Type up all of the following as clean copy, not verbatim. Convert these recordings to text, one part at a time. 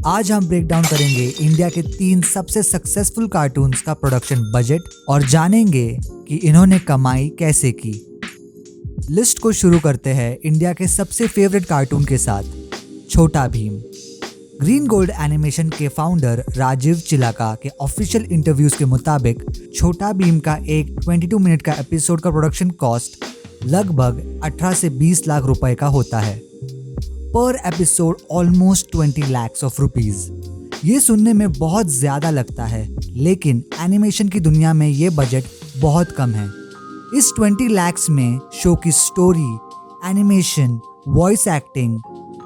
आज हम break down करेंगे इंडिया के 3 सबसे सक्सेसफुल कार्टून्स का प्रोडक्शन बजट और जानेंगे कि इन्होंने कमाई कैसे की। लिस्ट को शुरू करते हैं इंडिया के सबसे फेवरेट कार्टून के साथ, छोटा भीम। ग्रीन गोल्ड एनिमेशन के फाउंडर राजीव चिलाका के ऑफिशियल इंटरव्यूज के मुताबिक छोटा भीम का एक 22 मिनट का एपिसोड का प्रोडक्शन कॉस्ट लगभग 18 से 20 लाख रुपए का होता है। पर episode almost 20 lakhs of rupees। ये सुनने में बहुत ज्यादा लगता है, लेकिन एनिमेशन की दुनिया में ये बजट बहुत कम है। इस 20 lakhs में शो की स्टोरी, एनिमेशन, वॉइस एक्टिंग,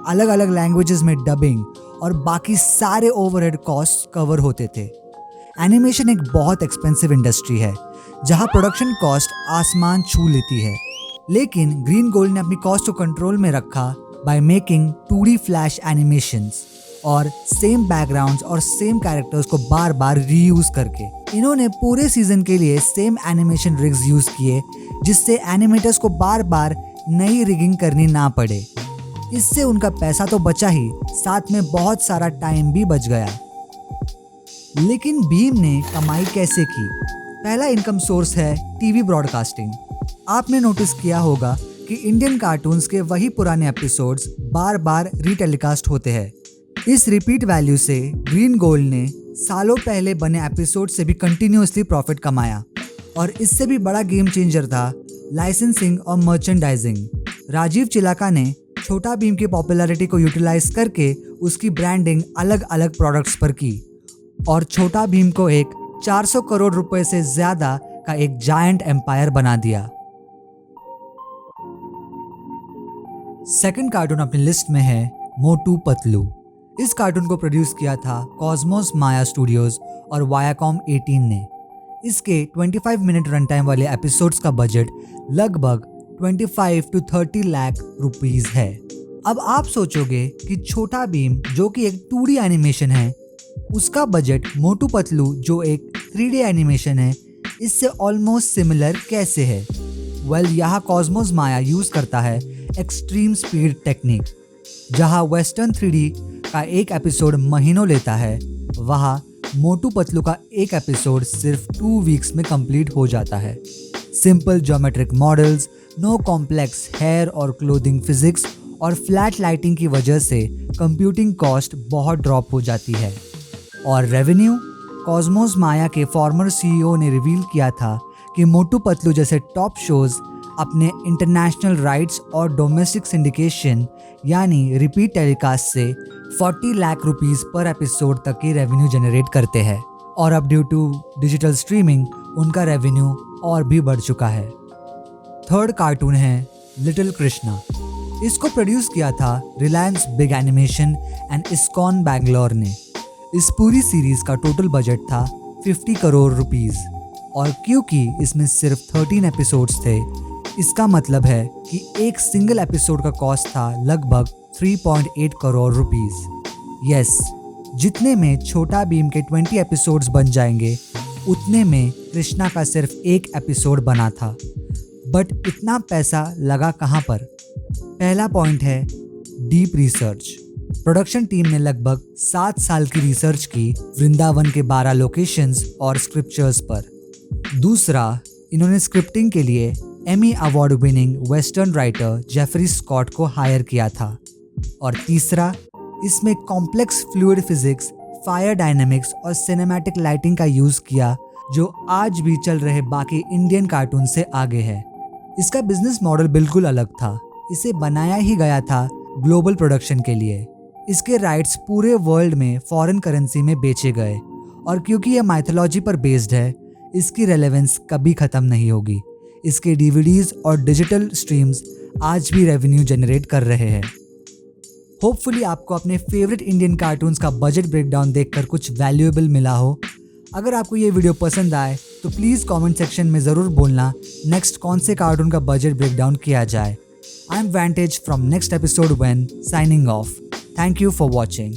अलग अलग लैंग्वेजेस में डबिंग और बाकी सारे ओवरहेड कॉस्ट कवर होते थे। एनिमेशन एक बहुत एक्सपेंसिव इंडस्ट्री है जहां प्रोडक्शन कॉस्ट आसमान छू लेती है, लेकिन ग्रीन गोल्ड ने अपनी कॉस्ट को कंट्रोल में रखा by making 2D flash animations और सेम बैकग्राउंड्स और सेम कैरेक्टर्स को बार बार रीयूज करके। इन्होंने पूरे सीजन के लिए सेम एनिमेशन रिग्स यूज किए, जिससे एनिमेटर्स को बार बार नई रिगिंग करनी ना पड़े। इससे उनका पैसा तो बचा ही, साथ में बहुत सारा टाइम भी बच गया। लेकिन भीम ने कमाई कैसे की? पहला इनकम सोर्स है टीवी ब्रॉडकास्टिंग। आपने नोटिस किया होगा कि इंडियन कार्टून्स के वही पुराने एपिसोड्स बार बार रीटेलीकास्ट होते हैं। इस रिपीट वैल्यू से ग्रीन गोल्ड ने सालों पहले बने एपिसोड से भी कंटिन्यूअसली प्रॉफिट कमाया, और इससे भी बड़ा गेम चेंजर था लाइसेंसिंग और मर्चेंडाइजिंग। राजीव चिलाका ने छोटा भीम की पॉपुलैरिटी को यूटिलाइज करके उसकी ब्रांडिंग अलग अलग प्रोडक्ट्स पर की और छोटा भीम को एक 400 करोड़ रुपए से ज्यादा का एक जायंट एम्पायर बना दिया। सेकंड कार्टून अपनी लिस्ट में है मोटू पतलू। इस कार्टून को प्रोड्यूस किया था कॉस्मोस माया स्टूडियोज और वायाकॉम 18 ने। इसके 25 मिनट रन टाइम वाले एपिसोड्स का बजट लगभग 25 to 30 लाख रुपीस है। अब आप सोचोगे कि छोटा भीम जो कि एक 2D एनिमेशन है, उसका बजट मोटू पतलू जो एक 3D एनिमेशन है, इससे ऑलमोस्ट सिमिलर कैसे है? यहाँ कॉस्मोस माया यूज करता है एक्सट्रीम स्पीड टेक्निक। जहां वेस्टर्न 3D का एक एपिसोड महीनों लेता है, वहां मोटू पतलू का एक एपिसोड सिर्फ 2 वीक्स में कंप्लीट हो जाता है। Simple geometric models, no complex hair और क्लोथिंग फिजिक्स और फ्लैट लाइटिंग की वजह से कंप्यूटिंग कॉस्ट बहुत ड्रॉप हो जाती है। और रेवेन्यू, कॉस्मोस माया के फॉर्मर CEO ने रिवील किया था कि मोटू पतलू जैसे टॉप शोज अपने इंटरनेशनल राइट्स और डोमेस्टिक सिंडिकेशन यानी रिपीट टेलीकास्ट से 40 लाख रुपीस पर एपिसोड तक की रेवेन्यू जनरेट करते हैं, और अब ड्यू टू डिजिटल स्ट्रीमिंग उनका रेवेन्यू और भी बढ़ चुका है। थर्ड कार्टून है लिटिल कृष्णा। इसको प्रोड्यूस किया था Reliance Big animation and ISKCON Bangalore ने। इस पूरी सीरीज का टोटल बजट था 50 करोड़ रुपीस, और क्योंकि इसमें सिर्फ 13 एपिसोड्स थे, इसका मतलब है कि एक सिंगल एपिसोड का कॉस्ट था लगभग 3.8 करोड़ रुपीस। यस, जितने में छोटा भीम के 20 एपिसोड्स बन जाएंगे, उतने में कृष्णा का सिर्फ एक एपिसोड बना था। बट इतना पैसा लगा कहाँ पर? पहला पॉइंट है डीप रिसर्च। प्रोडक्शन टीम ने लगभग 7 साल की रिसर्च की वृंदावन के 12 लोकेशंस और स्क्रिप्चर्स पर। दूसरा, इन्होंने स्क्रिप्टिंग के लिए Emmy award winning western writer Jeffrey Scott को हायर किया था। और तीसरा, इसमें complex fluid physics, fire dynamics और सिनेमैटिक लाइटिंग का यूज किया, जो आज भी चल रहे बाकी इंडियन कार्टून से आगे है। इसका बिजनेस मॉडल बिल्कुल अलग था। इसे बनाया ही गया था ग्लोबल प्रोडक्शन के लिए। इसके राइट्स पूरे वर्ल्ड में फॉरेन करेंसी में बेचे गए, और क्योंकि यह माइथोलॉजी पर बेस्ड है, इसकी रेलेवेंस कभी खत्म नहीं होगी। इसके DVDs और डिजिटल स्ट्रीम्स आज भी रेवेन्यू जनरेट कर रहे हैं। होपफुली आपको अपने फेवरेट इंडियन कार्टून्स का बजट ब्रेकडाउन देखकर कुछ वैल्यूएबल मिला हो। अगर आपको ये वीडियो पसंद आए तो प्लीज़ कमेंट सेक्शन में ज़रूर बोलना नेक्स्ट कौन से कार्टून का बजट ब्रेकडाउन किया जाए। I am Vantage from next episode when signing off. Thank you for watching.